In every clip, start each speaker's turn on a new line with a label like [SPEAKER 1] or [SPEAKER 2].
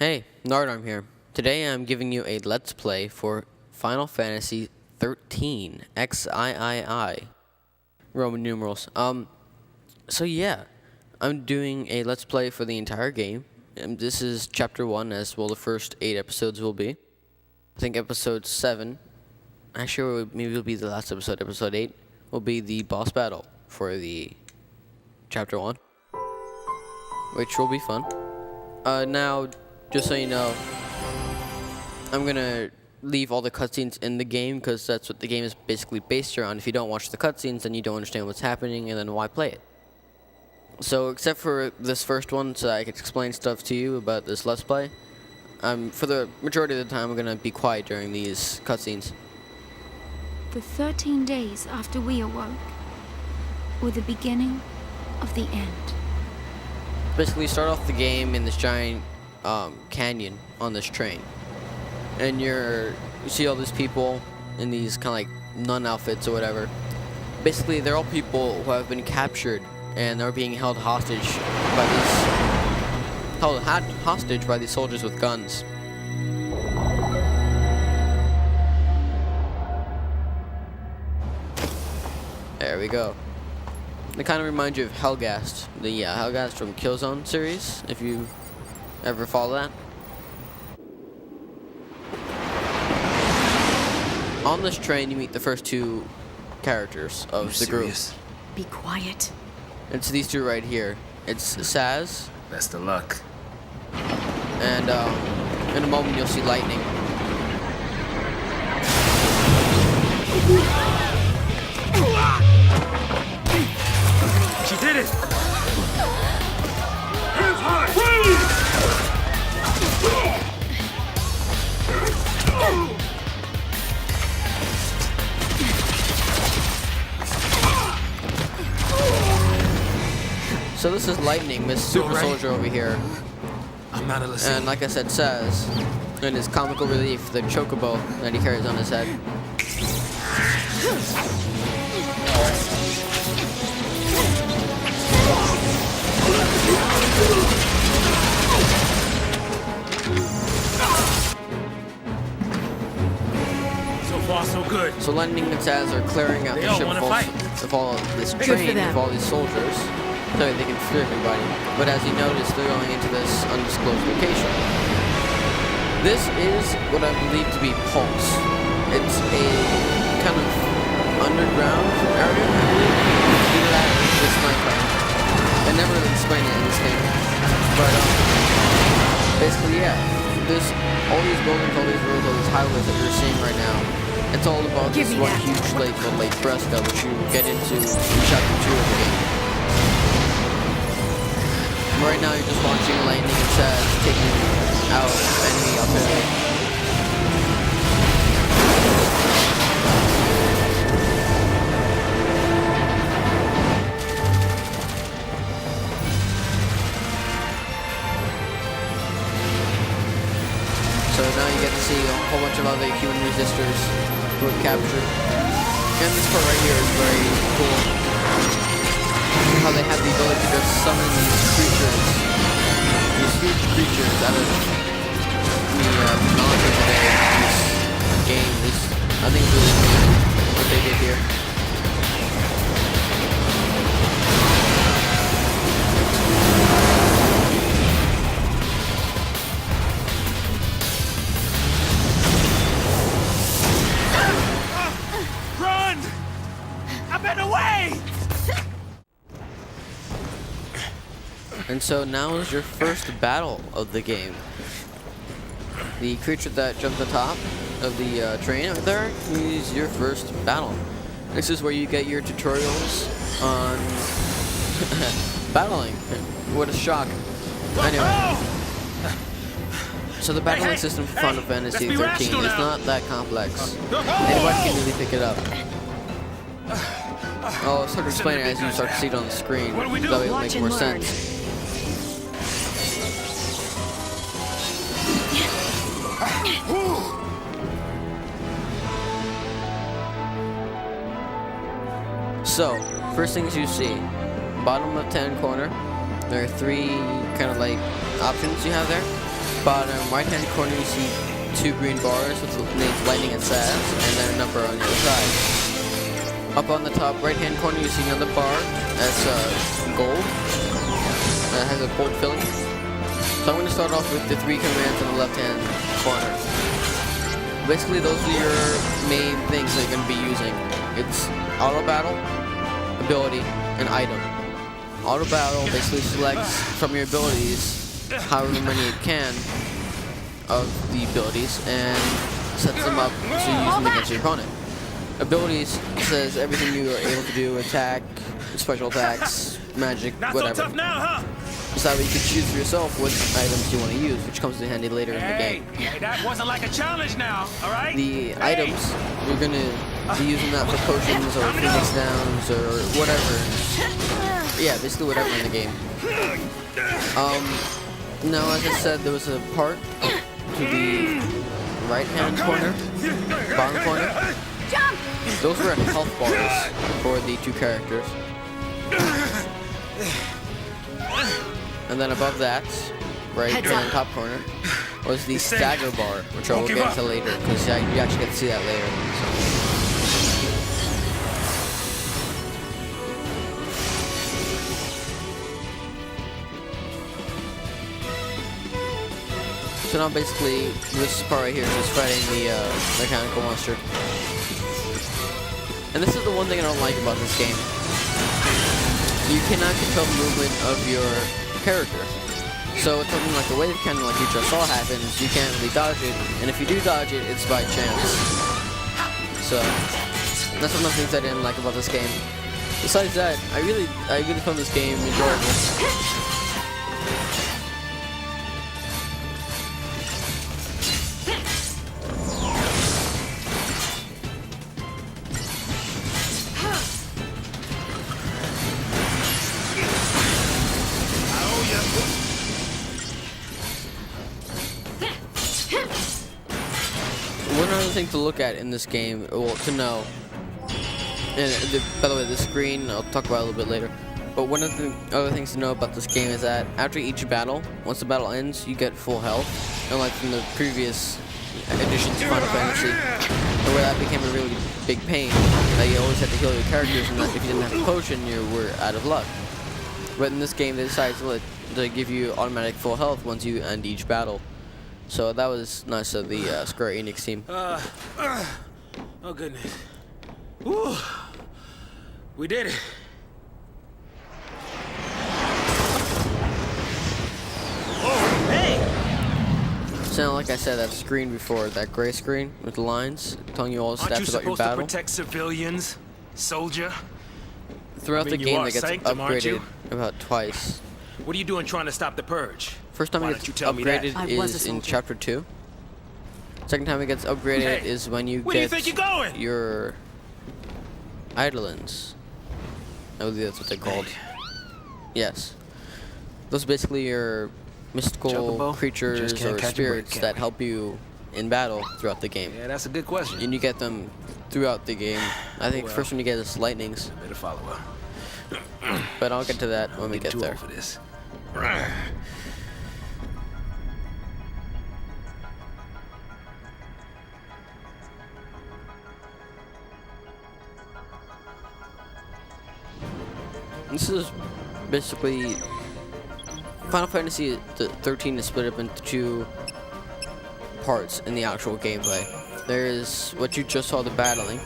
[SPEAKER 1] Hey, Nardarm here. Today I'm giving you a Let's Play for Final Fantasy XIII, XIII, Roman numerals. So yeah, I'm doing a Let's Play for the entire game, and this is Chapter 1, as well the first 8 episodes will be. I think Episode 7, actually maybe it'll be the last episode, Episode 8, will be the boss battle for the Chapter 1, which will be fun. Now, just so you know, I'm gonna leave all the cutscenes in the game because that's what the game is basically based around. If you don't watch the cutscenes, then you don't understand what's happening, and then why play it? So, except for this first one, so that I can explain stuff to you about this Let's Play, for the majority of the time, I'm gonna be quiet during these cutscenes.
[SPEAKER 2] The 13 days after we awoke were the beginning of the end.
[SPEAKER 1] Basically, you start off the game in this giant canyon on this train, and you see all these people in these kind of like nun outfits or whatever. Basically, they're all people who have been captured and they're being held hostage by these soldiers with guns. There we go. They kind of remind you of Helghast, the Helghast from Killzone series, if you ever follow that. On this train, you meet the first two characters of the group.
[SPEAKER 2] Be quiet.
[SPEAKER 1] It's these two right here. It's Saz.
[SPEAKER 3] Best of luck.
[SPEAKER 1] And in a moment, you'll see lightning.
[SPEAKER 3] She did it! Hands high!
[SPEAKER 1] So this is Lightning, Miss Super Soldier over here.
[SPEAKER 3] I'm not a listener.
[SPEAKER 1] And like I said, Saz, and his comical relief, the chocobo that he carries on his head.
[SPEAKER 3] So far, so good.
[SPEAKER 1] So Lightning and Saz are clearing out
[SPEAKER 3] They
[SPEAKER 1] the
[SPEAKER 3] all
[SPEAKER 1] ship
[SPEAKER 3] wanna
[SPEAKER 1] full
[SPEAKER 3] fight.
[SPEAKER 1] of all this train of all these soldiers, so they can free everybody. But as you notice, they're going into this undisclosed location. This is what I believe to be Pulse. It's a kind of underground area, I believe. Either that or it's nighttime. They never really explain it in this game. But basically, yeah. There's all these buildings, all these roads, all these highways that you're seeing right now. It's all about this one huge lake called Lake Fresca, which you get into in Chapter 2 of the game. Right now, you're just watching Lightning and Saz taking out enemy up there. So now you get to see a whole bunch of other human resistors who were captured. And this part right here is very cool. How they have the ability to just summon these creatures, these huge creatures out of the knowledge of this game. I think it's really cool what they did here.
[SPEAKER 3] Run! I've been away!
[SPEAKER 1] And so now is your first battle of the game. The creature that jumped on top of the train over there is your first battle. This is where you get your tutorials on battling. What a shock. Anyway. So the battling system for Final Fantasy XIII is not that complex. Anybody can really pick it up. I'll start explaining it as you start to see it on the screen. That way it'll make more sense. So, first things you see, bottom left-hand corner, there are 3 kind of like options you have there. bottom right-hand corner, you see 2 green bars with the names Lightning and Sass, and then a number on the other side. Up on the top right-hand corner, you see another bar that's gold. That has a gold filling. So I'm going to start off with the 3 commands on the left-hand corner. Basically, those are your main things that you're going to be using. It's auto battle, ability, and item. Auto battle basically selects from your abilities however many it can of the abilities and sets them up to use them against your opponent. Abilities says everything you are able to do, attack, special attacks, magic, whatever.
[SPEAKER 3] So tough now, huh?
[SPEAKER 1] So that way you can choose for yourself what items you want to use, which comes in handy later in the game.
[SPEAKER 3] Hey, that wasn't like a challenge now, all right?
[SPEAKER 1] The items, you're going to be using that for potions or phoenix downs or whatever. Yeah, basically whatever in the game. Now, as I said, there was a part to the right-hand corner, bottom corner. Those were health bars for the 2 characters. And then above that, right in the top corner, was the stagger bar, which I will get into later, because you actually get to see that later. So now basically, this part right here is just fighting the mechanical monster. And this is the one thing I don't like about this game. You cannot control the movement of your character. So it's something like the wave cannon, like you just saw happens, you can't really dodge it, and if you do dodge it, it's by chance. So that's one of the things I didn't like about this game. Besides that, I really found this game enjoyable. One other thing to look at in this game, well, to know, and by the way, the screen, I'll talk about it a little bit later, but one of the other things to know about this game is that after each battle, once the battle ends, you get full health, unlike from the previous editions of Final Fantasy, where that became a really big pain, that you always had to heal your characters, and that if you didn't have a potion, you were out of luck. But in this game, they decided to give you automatic full health once you end each battle. So that was nice of the Square Enix team.
[SPEAKER 3] Oh goodness. Woo. We did it. Oh, hey!
[SPEAKER 1] So like I said, that screen before, that gray screen with the lines telling you all the
[SPEAKER 3] Aren't you
[SPEAKER 1] stats about your
[SPEAKER 3] supposed to
[SPEAKER 1] battle.
[SPEAKER 3] protect civilians, soldier?
[SPEAKER 1] Throughout the
[SPEAKER 3] you
[SPEAKER 1] game,
[SPEAKER 3] are
[SPEAKER 1] that gets
[SPEAKER 3] Sanctum, aren't you?
[SPEAKER 1] upgraded about twice.
[SPEAKER 3] What are you doing trying to stop the purge?
[SPEAKER 1] First time
[SPEAKER 3] Why
[SPEAKER 1] it
[SPEAKER 3] don't
[SPEAKER 1] gets
[SPEAKER 3] you tell me that?
[SPEAKER 1] upgraded
[SPEAKER 2] I was a
[SPEAKER 1] is in
[SPEAKER 2] soldier.
[SPEAKER 1] Chapter 2. Second time it gets upgraded
[SPEAKER 3] Hey,
[SPEAKER 1] is when you
[SPEAKER 3] where do you
[SPEAKER 1] get
[SPEAKER 3] think you're going?
[SPEAKER 1] your Eidolons. I believe that's what they're called. Yes. Those are basically your mystical
[SPEAKER 3] Chocobo?
[SPEAKER 1] creatures
[SPEAKER 3] Just can't
[SPEAKER 1] or
[SPEAKER 3] catch a break,
[SPEAKER 1] spirits
[SPEAKER 3] can
[SPEAKER 1] that
[SPEAKER 3] we?
[SPEAKER 1] help you in battle throughout the game.
[SPEAKER 3] Yeah, that's a good question.
[SPEAKER 1] And you get them throughout the game. I think
[SPEAKER 3] Well.
[SPEAKER 1] first one you get is lightnings,
[SPEAKER 3] Better follow her.
[SPEAKER 1] but I'll get to that when we get
[SPEAKER 3] Too
[SPEAKER 1] there.
[SPEAKER 3] old for this.
[SPEAKER 1] This is basically Final Fantasy XIII is split up into 2 parts in the actual gameplay. There is what you just saw, the battling,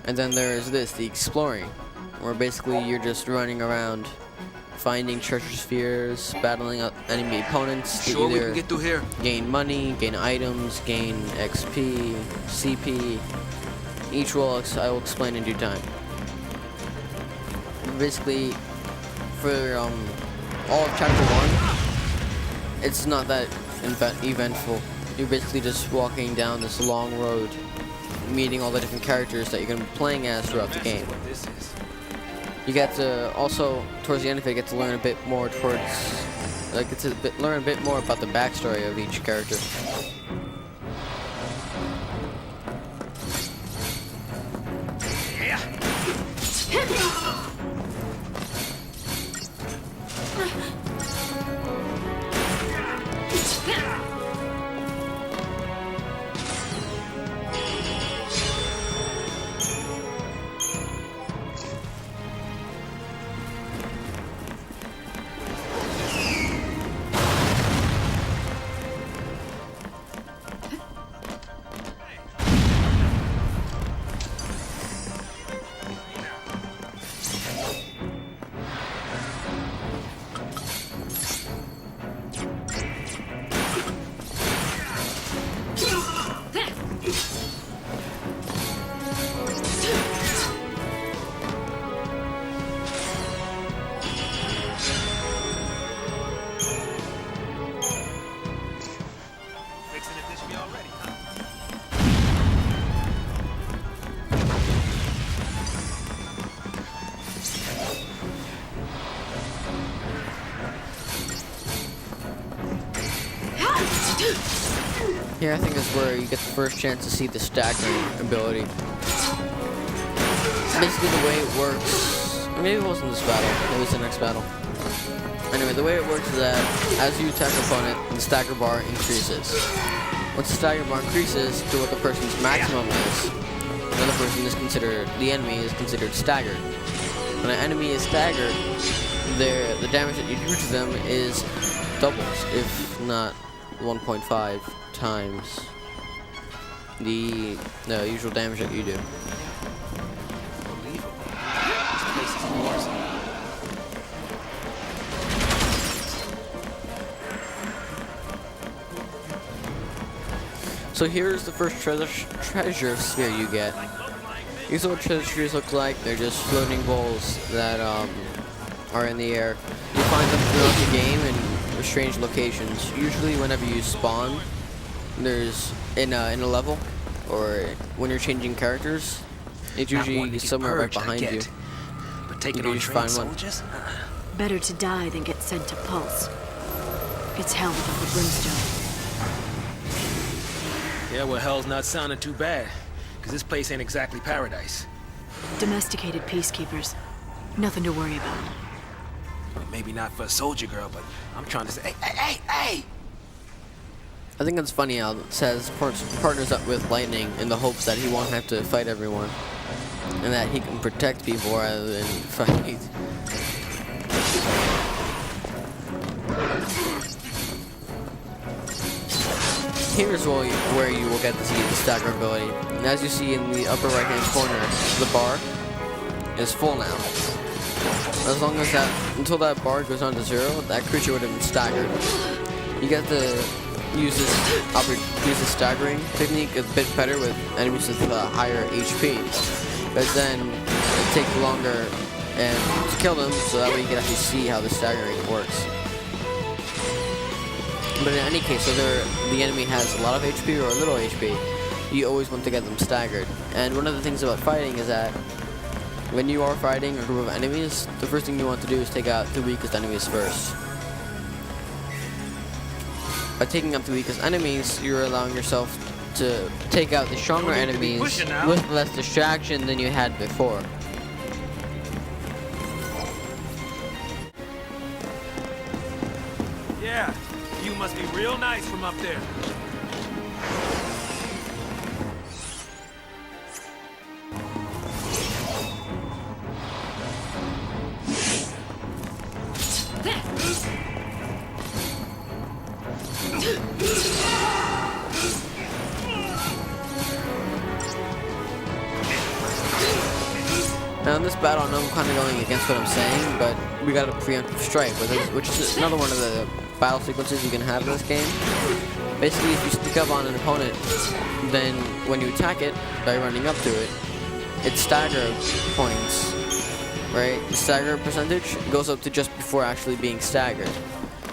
[SPEAKER 1] and then there is this, the exploring, where basically you're just running around finding treasure spheres, battling enemy opponents to
[SPEAKER 3] Sure we
[SPEAKER 1] either
[SPEAKER 3] can get through here?
[SPEAKER 1] gain money, gain items, gain XP, CP. Each I will explain in due time. Basically, for all of Chapter 1, it's not that eventful. You're basically just walking down this long road, meeting all the different characters that you're going to be playing as throughout the game.
[SPEAKER 3] What this is.
[SPEAKER 1] You get to also, towards the end of it, get to learn a bit more learn a bit more about the backstory of each character. Here I think is where you get the first chance to see the staggering ability. Basically the way it works, or maybe it wasn't this battle, maybe it's the next battle. Anyway, the way it works is that as you attack an opponent, the stagger bar increases. Once the stagger bar increases to what the person's maximum is, then the enemy is considered staggered. When an enemy is staggered, the damage that you do to them is doubles, if not 1.5 times the usual damage that you do.
[SPEAKER 3] Unbelievable. This place is awesome.
[SPEAKER 1] So here's the first treasure sphere you get. These are what treasure spheres look like. They're just floating balls that are in the air. You find them throughout the game in strange locations. Usually whenever you spawn, there's in a level, or when you're changing characters, it's usually somewhere right behind you.
[SPEAKER 3] But taking
[SPEAKER 1] You
[SPEAKER 3] on
[SPEAKER 1] just
[SPEAKER 3] trained
[SPEAKER 1] find one.
[SPEAKER 3] soldiers?
[SPEAKER 4] Better to die than get sent to Pulse. It's hell without the brimstone.
[SPEAKER 3] Yeah, well, hell's not sounding too bad. Because this place ain't exactly paradise.
[SPEAKER 4] Domesticated peacekeepers. Nothing to worry about.
[SPEAKER 3] Well, maybe not for a soldier girl, but I'm trying to say, hey!
[SPEAKER 1] I think it's funny how it says partners up with Lightning in the hopes that he won't have to fight everyone, and that he can protect people rather than fight. Here's where you will get to see the stagger ability. And as you see in the upper right hand corner, the bar is full now. As long as until that bar goes down to 0, that creature would have been staggered. You get to use this staggering technique a bit better with enemies with higher HP. But then it takes longer to kill them, so that way you can actually see how the staggering works. But in any case, whether the enemy has a lot of HP or a little HP, you always want to get them staggered. And one of the things about fighting is that when you are fighting a group of enemies, the first thing you want to do is take out the weakest enemies first. By taking out the weakest enemies, you're allowing yourself to take out the stronger enemies with less distraction than you had before.
[SPEAKER 3] Yeah, you must be real nice from up there.
[SPEAKER 1] Now in this battle, I know I'm kind of going against what I'm saying, but we got a preemptive strike, which is another one of the battle sequences you can have in this game. Basically, if you sneak up on an opponent, then when you attack it by running up to it, its stagger points, right? The stagger percentage goes up to just before actually being staggered.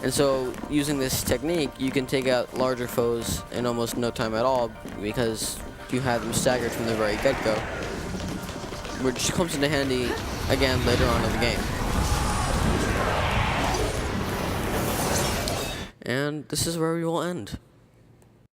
[SPEAKER 1] And so, using this technique, you can take out larger foes in almost no time at all because you have them staggered from the very get-go, which comes into handy again later on in the game. And this is where we will end.